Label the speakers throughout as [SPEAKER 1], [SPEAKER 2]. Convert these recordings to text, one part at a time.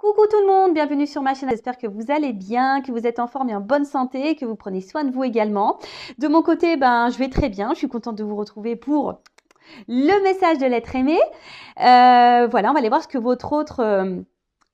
[SPEAKER 1] Coucou tout le monde, bienvenue sur ma chaîne, j'espère que vous allez bien, que vous êtes en forme et en bonne santé, que vous prenez soin de vous également. De mon côté, je vais très bien, je suis contente de vous retrouver pour le message de l'être aimé. Voilà, on va aller voir ce que votre autre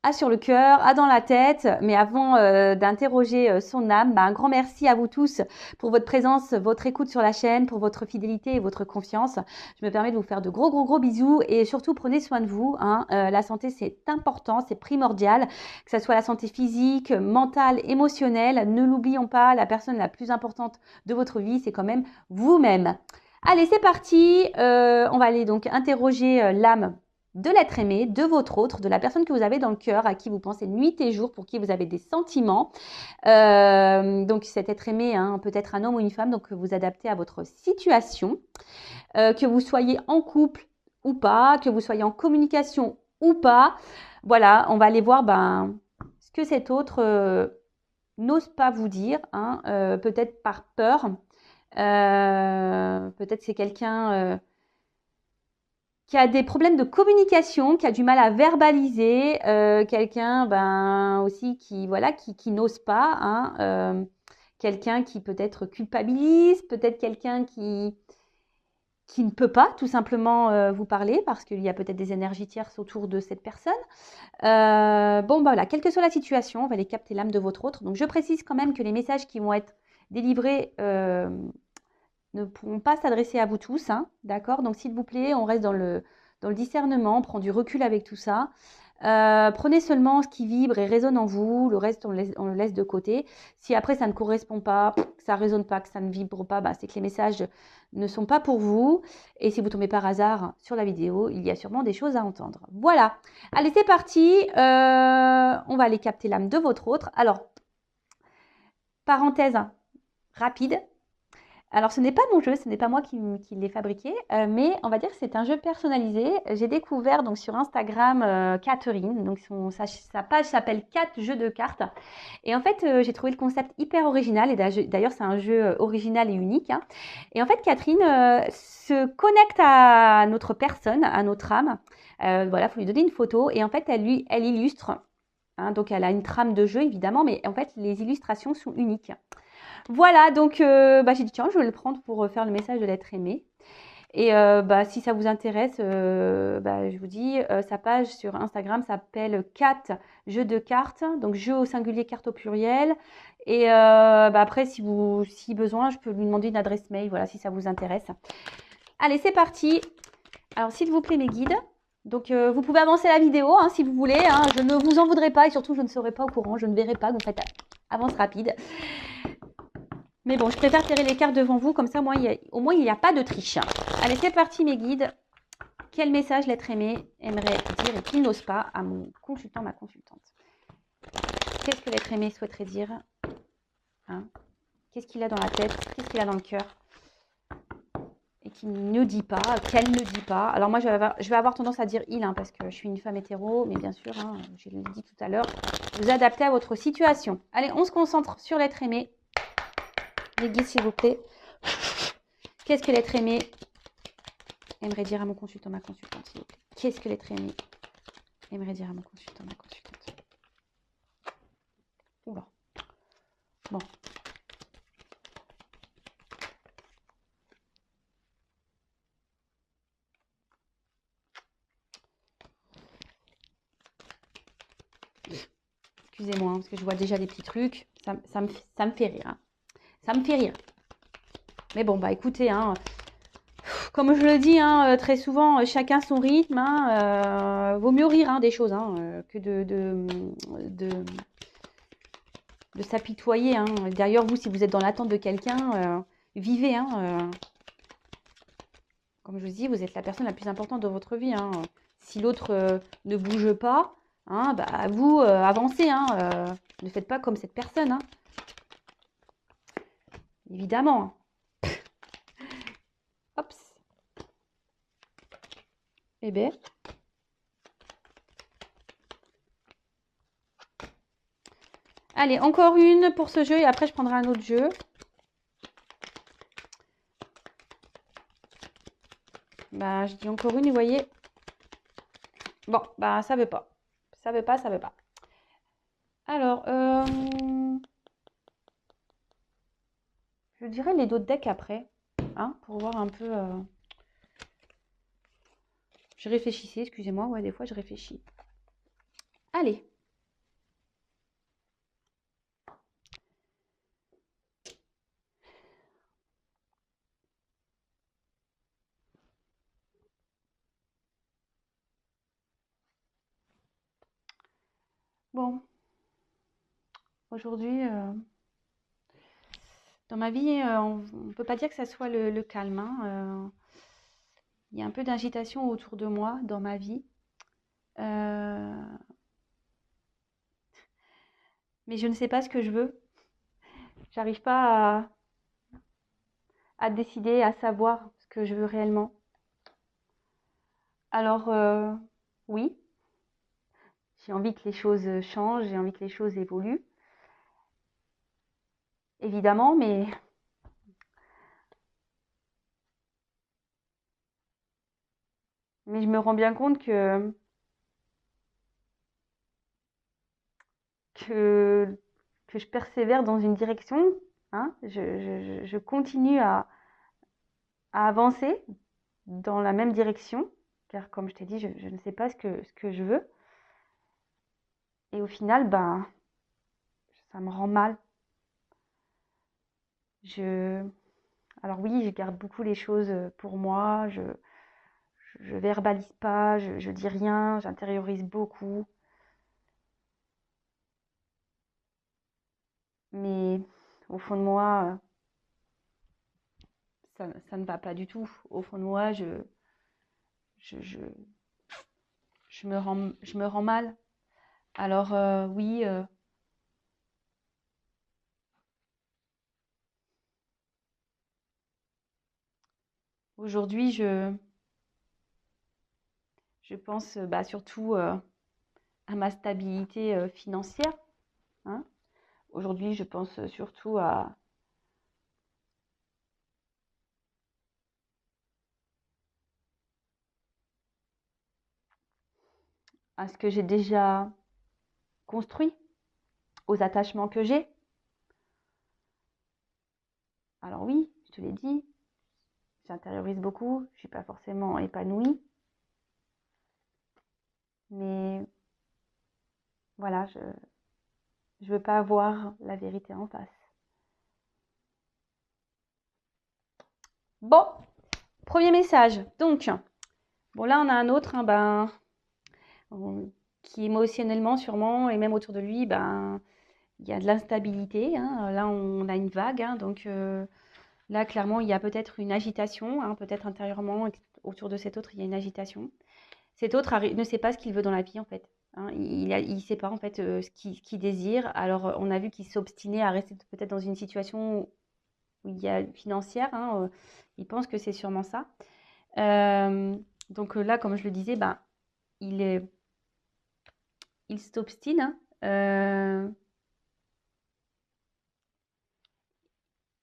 [SPEAKER 1] a sur le cœur, a dans la tête. Mais avant d'interroger son âme, un grand merci à vous tous pour votre présence, votre écoute sur la chaîne, pour votre fidélité et votre confiance. Je me permets de vous faire de gros bisous et surtout prenez soin de vous. La santé, c'est important, c'est primordial, que ce soit la santé physique, mentale, émotionnelle. Ne l'oublions pas, la personne la plus importante de votre vie, c'est quand même vous-même. Allez, c'est parti. On va aller donc interroger l'âme de l'être aimé, de votre autre, de la personne que vous avez dans le cœur, à qui vous pensez nuit et jour, pour qui vous avez des sentiments. Donc cet être aimé, peut être un homme ou une femme, donc vous adaptez à votre situation. Que vous soyez en couple ou pas, que vous soyez en communication ou pas. Voilà, on va aller voir ce que cet autre n'ose pas vous dire, peut-être par peur. Peut-être c'est quelqu'un qui a des problèmes de communication, qui a du mal à verbaliser, quelqu'un aussi qui n'ose pas, quelqu'un qui peut-être culpabilise, peut-être quelqu'un qui ne peut pas tout simplement vous parler parce qu'il y a peut-être des énergies tierces autour de cette personne. Voilà, quelle que soit la situation, on va aller capter l'âme de votre autre. Donc je précise quand même que les messages qui vont être délivrés ne pourront pas s'adresser à vous tous, d'accord? Donc s'il vous plaît, on reste dans le discernement, on prend du recul avec tout ça. Prenez seulement ce qui vibre et résonne en vous, le reste on le laisse de côté. Si après ça ne correspond pas, que ça ne résonne pas, que ça ne vibre pas, c'est que les messages ne sont pas pour vous. Et si vous tombez par hasard sur la vidéo, il y a sûrement des choses à entendre. Voilà, allez c'est parti, on va aller capter l'âme de votre autre. Alors, parenthèse rapide. Alors, ce n'est pas mon jeu, ce n'est pas moi qui l'ai fabriqué, mais on va dire que c'est un jeu personnalisé. J'ai découvert donc sur Instagram Catherine, donc sa page s'appelle 4 jeux de cartes. Et en fait, j'ai trouvé le concept hyper original, et d'ailleurs c'est un jeu original et unique. Et en fait, Catherine se connecte à notre personne, à notre âme. Voilà, il faut lui donner une photo, et en fait, elle illustre. Donc, elle a une trame de jeu, évidemment, mais en fait, les illustrations sont uniques. Voilà, donc j'ai dit tiens, je vais le prendre pour faire le message de l'être aimé. Et si ça vous intéresse, je vous dis, sa page sur Instagram s'appelle 4 jeux de cartes, donc jeux au singulier, cartes au pluriel. Et après, si besoin, je peux lui demander une adresse mail, voilà, si ça vous intéresse. Allez, c'est parti. Alors, s'il vous plaît, mes guides. Donc, vous pouvez avancer la vidéo si vous voulez. Je ne vous en voudrais pas et surtout, je ne serai pas au courant. Je ne verrai pas. Donc, faites avance rapide. Mais bon, je préfère tirer les cartes devant vous, comme ça, au moins, il n'y a pas de triche. Allez, c'est parti, mes guides. Quel message l'être aimé aimerait dire et qu'il n'ose pas à mon consultant, ma consultante? Qu'est-ce que l'être aimé souhaiterait dire? Qu'est-ce qu'il a dans la tête? Qu'est-ce qu'il a dans le cœur? Et qu'il ne dit pas, qu'elle ne dit pas. Alors moi, je vais avoir tendance à dire il, parce que je suis une femme hétéro, mais bien sûr, je l'ai dit tout à l'heure, vous adaptez à votre situation. Allez, on se concentre sur l'être aimé. Les guides, s'il vous plaît. Qu'est-ce que l'être aimé aimerait dire à mon consultant, ma consultante, s'il vous plaît? Qu'est-ce que l'être aimé aimerait dire à mon consultant, ma consultante? Oula. Bon. Excusez-moi, parce que je vois déjà des petits trucs. Ça me fait rire. Ça me fait rire. Mais bon, écoutez, comme je le dis très souvent, chacun son rythme. Vaut mieux rire des choses que de s'apitoyer. D'ailleurs, vous, si vous êtes dans l'attente de quelqu'un, vivez. Comme je vous dis, vous êtes la personne la plus importante de votre vie. Si l'autre ne bouge pas, vous, avancez. Ne faites pas comme cette personne. Évidemment. Hop. Eh bien. Allez, encore une pour ce jeu et après je prendrai un autre jeu. Je dis encore une, vous voyez. Bon, ça veut pas. Ça veut pas. Alors, je dirais les dos de deck après, hein, pour voir un peu. Je réfléchissais, excusez-moi, ouais, des fois je réfléchis. Allez. Bon, aujourd'hui, dans ma vie, on ne peut pas dire que ça soit le calme, hein, il y a un peu d'agitation autour de moi dans ma vie. Euh, mais je ne sais pas ce que je veux. J'arrive pas à décider, à savoir ce que je veux réellement. Alors, oui, j'ai envie que les choses changent, j'ai envie que les choses évoluent, évidemment, mais je me rends bien compte que, que je persévère dans une direction, hein, je continue à avancer dans la même direction, car comme je t'ai dit, je ne sais pas ce que je veux. Et au final, ben, ça me rend mal. Je... Alors oui, je garde beaucoup les choses pour moi, je verbalise pas, je dis rien, j'intériorise beaucoup. Mais au fond de moi, ça ne va pas du tout. Au fond de moi, je, je, je me rends mal. Alors oui, aujourd'hui, je pense bah, surtout à ma stabilité financière, hein. Aujourd'hui, je pense surtout à ce que j'ai déjà construit, aux attachements que j'ai. Alors oui, je te l'ai dit, j'intériorise beaucoup, je ne suis pas forcément épanouie, mais voilà, je ne veux pas avoir la vérité en face. Bon, premier message. Donc, bon là on a un autre, hein, ben, qui émotionnellement sûrement, et même autour de lui, ben, il y a de l'instabilité, hein. Là on a une vague, hein, donc là clairement il y a peut-être une agitation, hein, peut-être intérieurement autour de cet autre il y a une agitation. Cet autre ne sait pas ce qu'il veut dans la vie en fait, hein. Il ne sait pas en fait ce qu'il désire. Alors on a vu qu'il s'obstinait à rester peut-être dans une situation où il y a financière, hein, il pense que c'est sûrement ça. Euh, donc là, comme je le disais, ben, il est, il s'obstine, hein.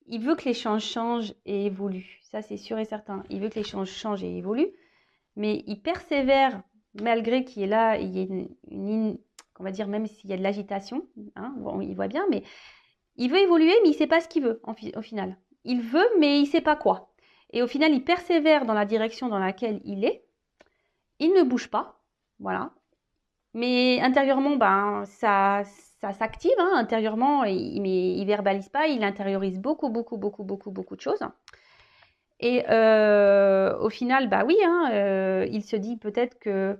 [SPEAKER 1] Il veut que les choses changent et évoluent. Ça, c'est sûr et certain. Il veut que les choses changent et évoluent, mais il persévère malgré qu'il y ait là, il y ait on va dire, même s'il y a de l'agitation, hein, bon, il voit bien, mais il veut évoluer, mais il ne sait pas ce qu'il veut au final. Il veut, mais il ne sait pas quoi. Et au final, il persévère dans la direction dans laquelle il est. Il ne bouge pas, voilà. Mais intérieurement, ben, ça s'active, hein, intérieurement, mais il verbalise pas, il intériorise beaucoup, beaucoup, beaucoup, beaucoup, beaucoup de choses. Et au final, bah oui, hein, il se dit peut-être que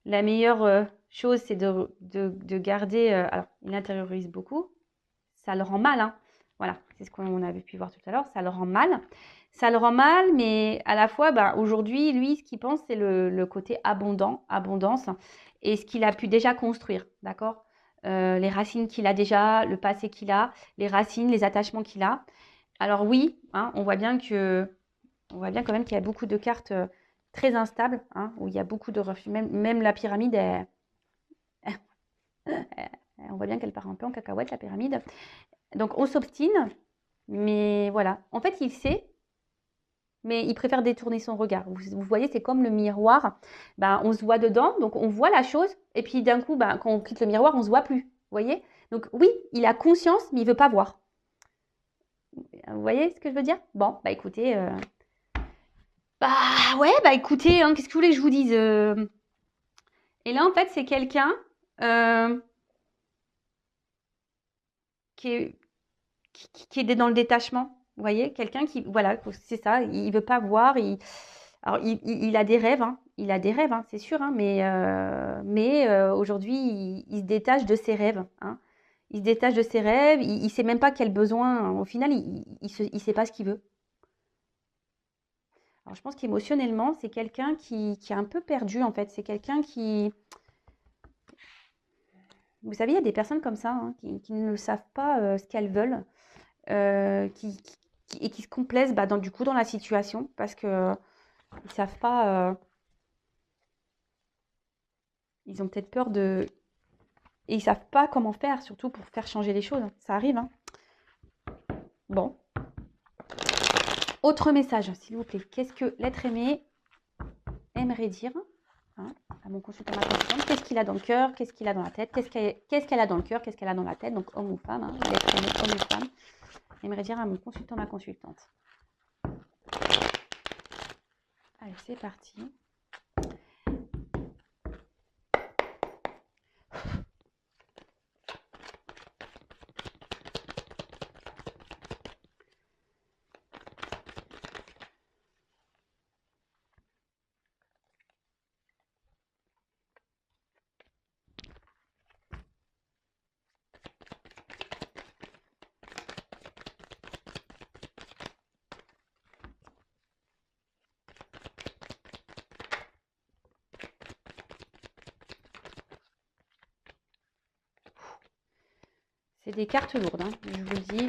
[SPEAKER 1] la meilleure chose, c'est de garder. Alors, il intériorise beaucoup, ça le rend mal, hein. Voilà, c'est ce qu'on avait pu voir tout à l'heure, ça le rend mal. Ça le rend mal, mais à la fois, bah, aujourd'hui, lui, ce qu'il pense, c'est le côté abondance, et ce qu'il a pu déjà construire, d'accord? Les racines qu'il a déjà, le passé qu'il a, les racines, les attachements qu'il a. Alors oui, hein, on voit bien quand même qu'il y a beaucoup de cartes très instables, hein, où il y a beaucoup de refus. Même la pyramide, on voit bien qu'elle part un peu en cacahuète, la pyramide. Donc on s'obstine, mais voilà. En fait, il sait, mais il préfère détourner son regard. Vous voyez, c'est comme le miroir. Ben, on se voit dedans, donc on voit la chose, et puis d'un coup, ben, quand on quitte le miroir, on ne se voit plus. Vous voyez? Donc oui, il a conscience, mais il veut pas voir. Vous voyez ce que je veux dire? Bon, bah écoutez, bah ouais, bah écoutez, hein, qu'est-ce que vous voulez que je vous dise? Et là, en fait, c'est quelqu'un euh, qui est, qui est dans le détachement. Vous voyez, quelqu'un qui, voilà, c'est ça, il veut pas voir. Alors, il a des rêves, hein, il a des rêves, hein, c'est sûr, hein, mais aujourd'hui, il se détache de ses rêves, hein. Il se détache de ses rêves, il sait même pas quel besoin, au final, il sait pas ce qu'il veut. Alors, je pense qu'émotionnellement, c'est quelqu'un qui est un peu perdu, en fait. C'est quelqu'un qui, vous savez, il y a des personnes comme ça, hein, qui ne savent pas ce qu'elles veulent, et qui se complaisent bah, du coup dans la situation parce que ils savent pas, ils ont peut-être peur de, et ils savent pas comment faire, surtout pour faire changer les choses. Ça arrive, hein. Bon, autre message, s'il vous plaît. Qu'est-ce que l'être aimé aimerait dire, hein, à mon consultant, ma consultante? Qu'est-ce qu'il a dans le cœur? Qu'est-ce qu'il a dans la tête? Qu'est-ce qu'elle a dans le cœur? Qu'est-ce qu'elle a dans la tête? Donc homme ou femme, hein, l'être aimé, homme ou femme, aimerait dire à mon consultant, ma consultante. Allez, c'est parti. C'est des cartes lourdes, hein, je vous le dis.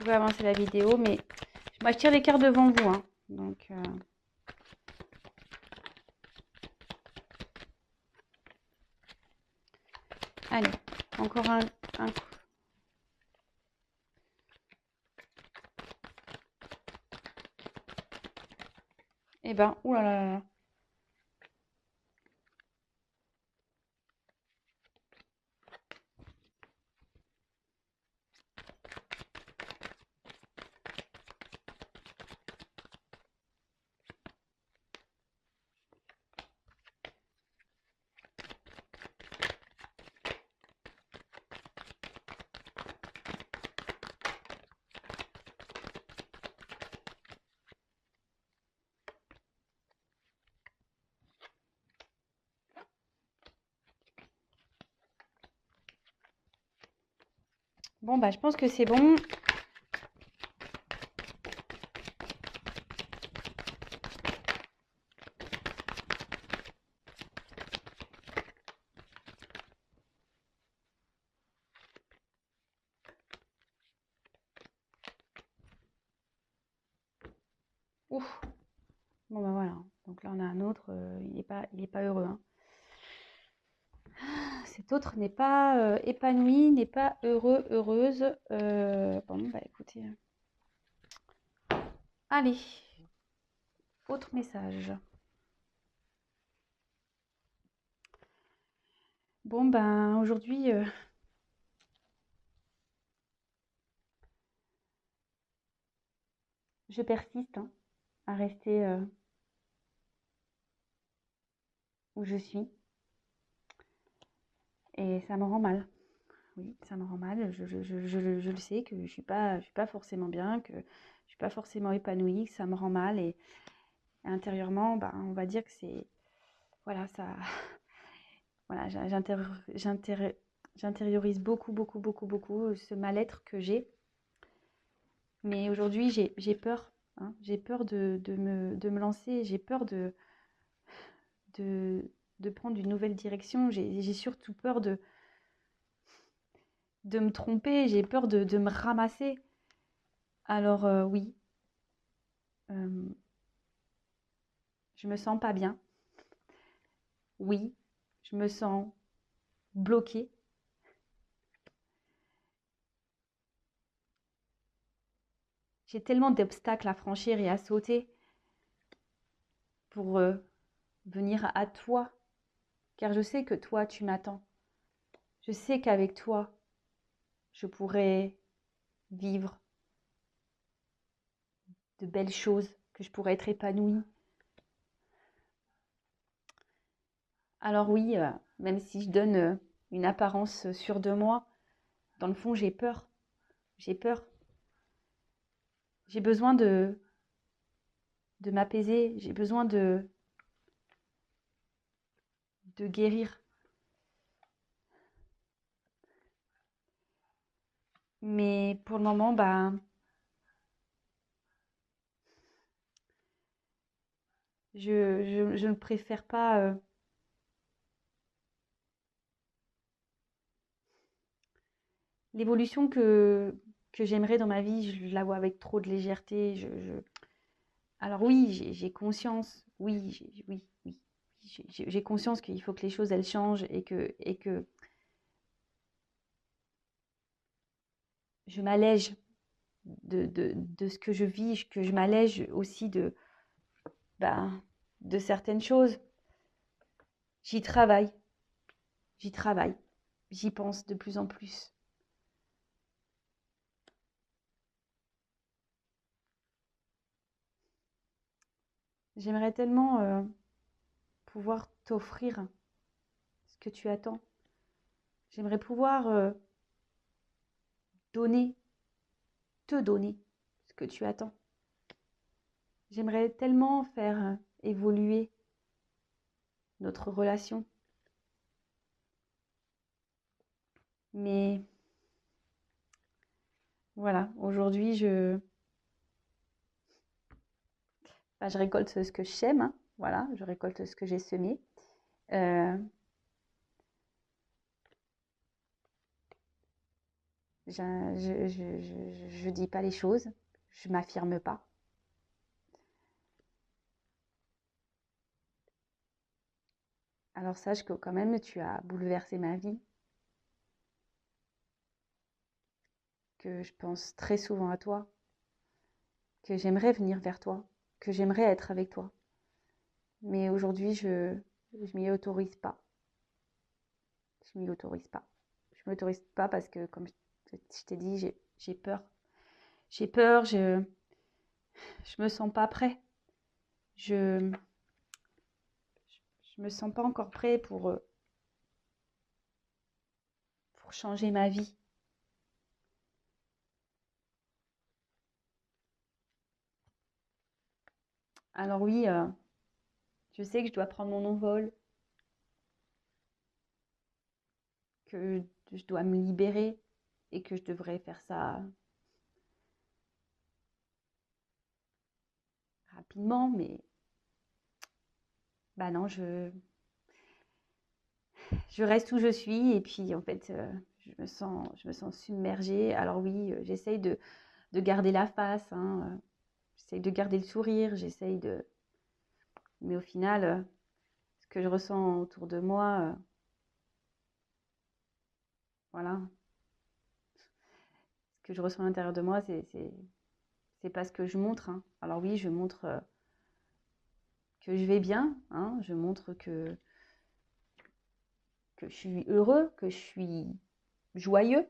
[SPEAKER 1] Vous pouvez avancer la vidéo, mais moi je tire les cartes devant vous, hein. Donc allez, encore un coup. Eh ben, oulala. Bon, bah je pense que c'est bon. Ouf. Bon, bah voilà. Donc là, on a un autre. Il est pas heureux, hein. Cet autre n'est pas épanoui, n'est pas heureux, heureuse. Bon, bah écoutez. Allez, autre message. Bon, ben aujourd'hui, je persiste, hein, à rester où je suis. Et ça me rend mal. Oui, ça me rend mal. Je le sais que je suis pas forcément bien, que je suis pas forcément épanouie, que ça me rend mal. Et intérieurement, ben, on va dire que c'est, voilà, ça, voilà, j'intériorise beaucoup, beaucoup, beaucoup, beaucoup ce mal-être que j'ai. Mais aujourd'hui, j'ai peur, hein. J'ai peur de me lancer, j'ai peur de, de prendre une nouvelle direction. J'ai surtout peur de me tromper, j'ai peur de me ramasser. Alors oui, euh, je me sens pas bien. Oui, je me sens bloquée. J'ai tellement d'obstacles à franchir et à sauter pour venir à toi, car je sais que toi, tu m'attends. Je sais qu'avec toi, je pourrais vivre de belles choses, que je pourrais être épanouie. Alors oui, même si je donne une apparence sûre de moi, dans le fond, j'ai peur. J'ai peur. J'ai besoin de m'apaiser. J'ai besoin de guérir. Mais pour le moment, bah, je ne préfère pas. L'évolution que j'aimerais dans ma vie, je la vois avec trop de légèreté. Alors oui, j'ai conscience. Oui, oui, oui. J'ai conscience qu'il faut que les choses elles changent et que je m'allège de ce que je vis, que je m'allège aussi ben, de certaines choses. J'y travaille, j'y travaille, j'y pense de plus en plus. J'aimerais tellement pouvoir t'offrir ce que tu attends. J'aimerais pouvoir donner, te donner ce que tu attends. J'aimerais tellement faire évoluer notre relation. Mais voilà, aujourd'hui, enfin, je récolte ce que je sème, hein. Voilà, je récolte ce que j'ai semé. Euh, je dis pas les choses, je m'affirme pas. Alors sache que quand même, tu as bouleversé ma vie, que je pense très souvent à toi, que j'aimerais venir vers toi, que j'aimerais être avec toi. Mais aujourd'hui, je m'y autorise pas. Je m'y autorise pas. Je m'autorise pas parce que, comme je t'ai dit, j'ai peur. J'ai peur, je me sens pas prêt. Je, je me sens pas encore prêt pour changer ma vie. Alors oui, je sais que je dois prendre mon envol, que je dois me libérer et que je devrais faire ça rapidement, mais bah non, je reste où je suis et puis en fait, je me sens submergée. Alors oui, j'essaye de garder la face, hein, j'essaye de garder le sourire, j'essaye de... Mais au final, ce que je ressens autour de moi, voilà, ce que je ressens à l'intérieur de moi, c'est pas ce que je montre, hein. Alors oui, je montre que je vais bien, hein, je montre que je suis heureux, que je suis joyeux,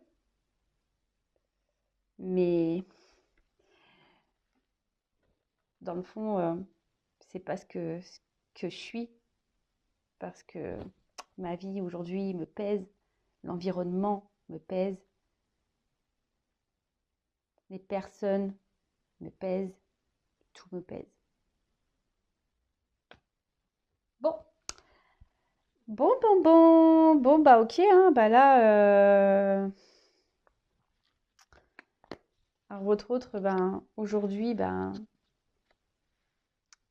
[SPEAKER 1] mais dans le fond, c'est pas ce que je suis, parce que ma vie aujourd'hui me pèse, l'environnement me pèse, les personnes me pèsent, tout me pèse. Bon, bah ok, hein, bah là, alors votre autre, ben, aujourd'hui, ben,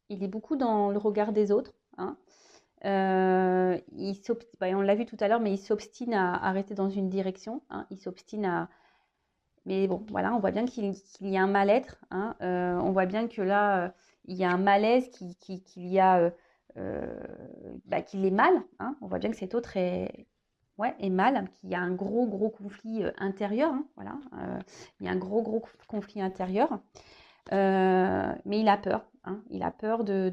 [SPEAKER 1] il est beaucoup dans le regard des autres, hein. Bah, on l'a vu tout à l'heure, mais il s'obstine à rester dans une direction, hein. Il s'obstine à... Mais bon, voilà, on voit bien qu'il y a un mal-être, hein. On voit bien que là, il y a un malaise, qu'il y a... euh, bah, qu'il est mal, hein. On voit bien que cet autre est, ouais, est mal, qu'il y a un gros conflit intérieur, hein, voilà. Il y a un gros conflit intérieur. Mais il a peur, hein. Il a peur de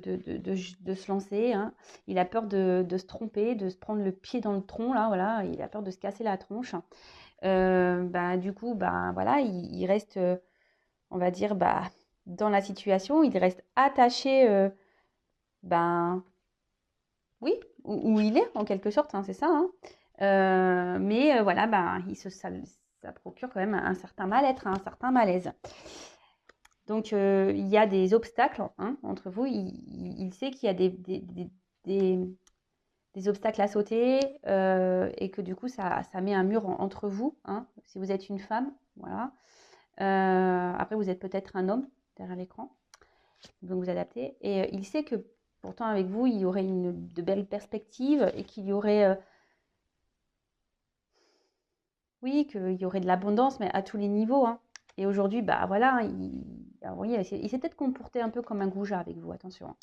[SPEAKER 1] se lancer, hein. Il a peur de se tromper, de se prendre le pied dans le tronc, là, voilà. Il a peur de se casser la tronche. Bah, du coup, bah, voilà, il reste, on va dire, bah, dans la situation, il reste attaché, ben, oui, où il est, en quelque sorte, hein, c'est ça, hein. Mais voilà, ben, ça procure quand même un certain mal-être, un certain malaise. Donc, il y a des obstacles, hein, entre vous. Il sait qu'il y a des- des obstacles à sauter et que du coup, ça met un mur entre vous, hein, si vous êtes une femme. Voilà. Après, vous êtes peut-être un homme derrière l'écran, donc vous adaptez. Et il sait que pourtant, avec vous, il y aurait de belles perspectives et qu'il y aurait, oui, qu'il y aurait de l'abondance, mais à tous les niveaux, hein. Et aujourd'hui, bah voilà, alors, oui, il s'est peut-être comporté un peu comme un goujat avec vous, attention, hein.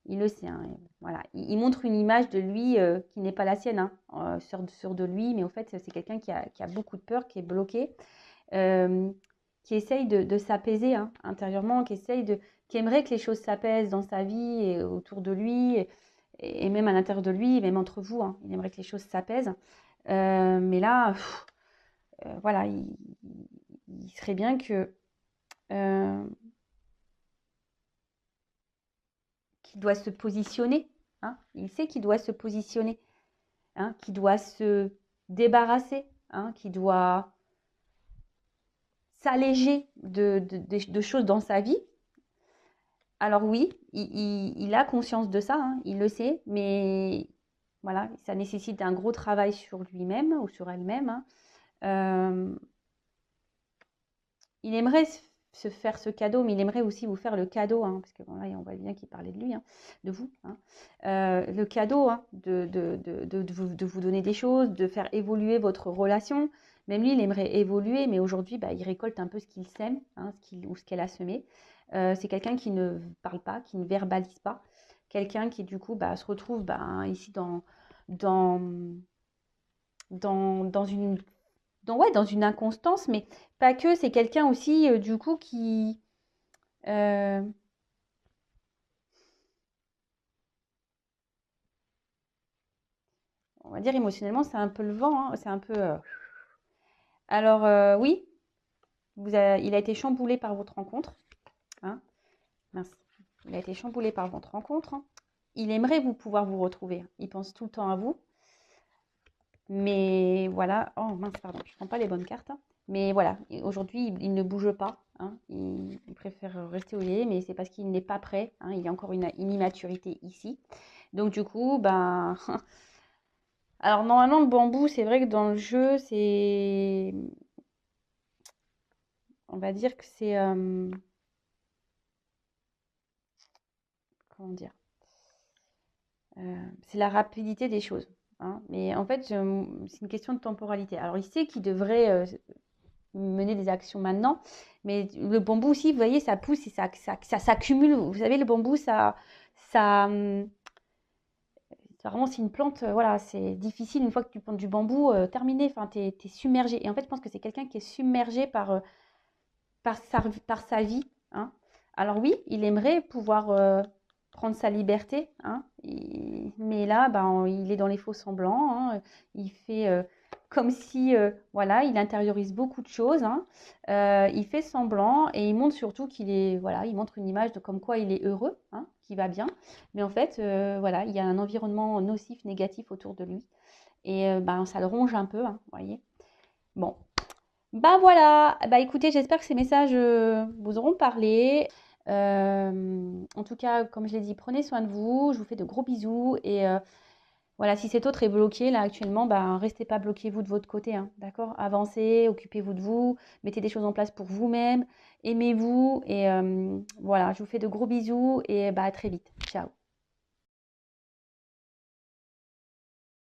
[SPEAKER 1] Il le sait, hein, voilà. Il montre une image de lui qui n'est pas la sienne, hein, sûr de lui, mais au fait, c'est quelqu'un qui a beaucoup de peur, qui est bloqué, euh, qui essaye de s'apaiser, hein, intérieurement, qui aimerait que les choses s'apaisent dans sa vie et autour de lui, et même à l'intérieur de lui, même entre vous, hein. Il aimerait que les choses s'apaisent. Mais là, voilà, il serait bien que euh, qu'il doit se positionner, hein. Il sait qu'il doit se positionner, hein, qu'il doit se débarrasser, hein, qu'il doit s'alléger de choses dans sa vie. Alors oui, il a conscience de ça, hein, il le sait, mais voilà, ça nécessite un gros travail sur lui-même ou sur elle-même, hein. Euh, il aimerait se faire ce cadeau, mais il aimerait aussi vous faire le cadeau, hein, parce que bon, là, on voit bien qu'il parlait de lui, hein, de vous, hein. Le cadeau, hein, de vous donner des choses, de faire évoluer votre relation. Même lui, il aimerait évoluer, mais aujourd'hui, bah, il récolte un peu ce qu'il sème, hein, ou ce qu'elle a semé. C'est quelqu'un qui ne parle pas, qui ne verbalise pas. Quelqu'un qui, du coup, bah, se retrouve bah, ici dans, dans une ouais, dans une inconstance, mais pas que, c'est quelqu'un aussi, du coup, qui... euh, on va dire émotionnellement, c'est un peu le vent, hein, c'est un peu... Alors, oui, il a été chamboulé par votre rencontre, hein, mince. Il a été chamboulé par votre rencontre, hein. Il aimerait pouvoir vous retrouver. Il pense tout le temps à vous. Mais voilà, oh mince, pardon, je ne prends pas les bonnes cartes, hein. Mais voilà, aujourd'hui, il ne bouge pas, hein. Il préfère rester où il est, mais c'est parce qu'il n'est pas prêt, hein. Il y a encore une immaturité ici. Donc du coup, ben... Alors normalement, le bambou, c'est vrai que dans le jeu, c'est... On va dire que c'est... comment dire? C'est la rapidité des choses, hein. Mais en fait, c'est une question de temporalité. Alors il sait qu'il devrait mener des actions maintenant. Mais le bambou aussi, vous voyez, ça pousse et ça s'accumule. Vous savez, le bambou, ça, vraiment, c'est une plante, voilà, c'est difficile une fois que tu plantes du bambou, terminé, enfin, t'es submergé. Et en fait, je pense que c'est quelqu'un qui est submergé par sa vie, hein. Alors oui, il aimerait pouvoir prendre sa liberté, hein, mais là, ben, il est dans les faux semblants, hein. Il fait comme si, voilà, il intériorise beaucoup de choses, hein. Il fait semblant et il montre surtout qu'il est, voilà, il montre une image de comme quoi il est heureux, hein, qu'il va bien. Mais en fait, voilà, il y a un environnement nocif, négatif autour de lui. Et ben, ça le ronge un peu, hein, vous voyez. Bon, bah voilà, bah écoutez, j'espère que ces messages vous auront parlé. En tout cas, comme je l'ai dit, prenez soin de vous. Je vous fais de gros bisous et Voilà, si cet autre est bloqué là actuellement, ben restez pas bloqué vous de votre côté, hein, d'accord? Avancez, occupez-vous de vous, mettez des choses en place pour vous-même, aimez-vous et voilà, je vous fais de gros bisous et bah à très vite. Ciao.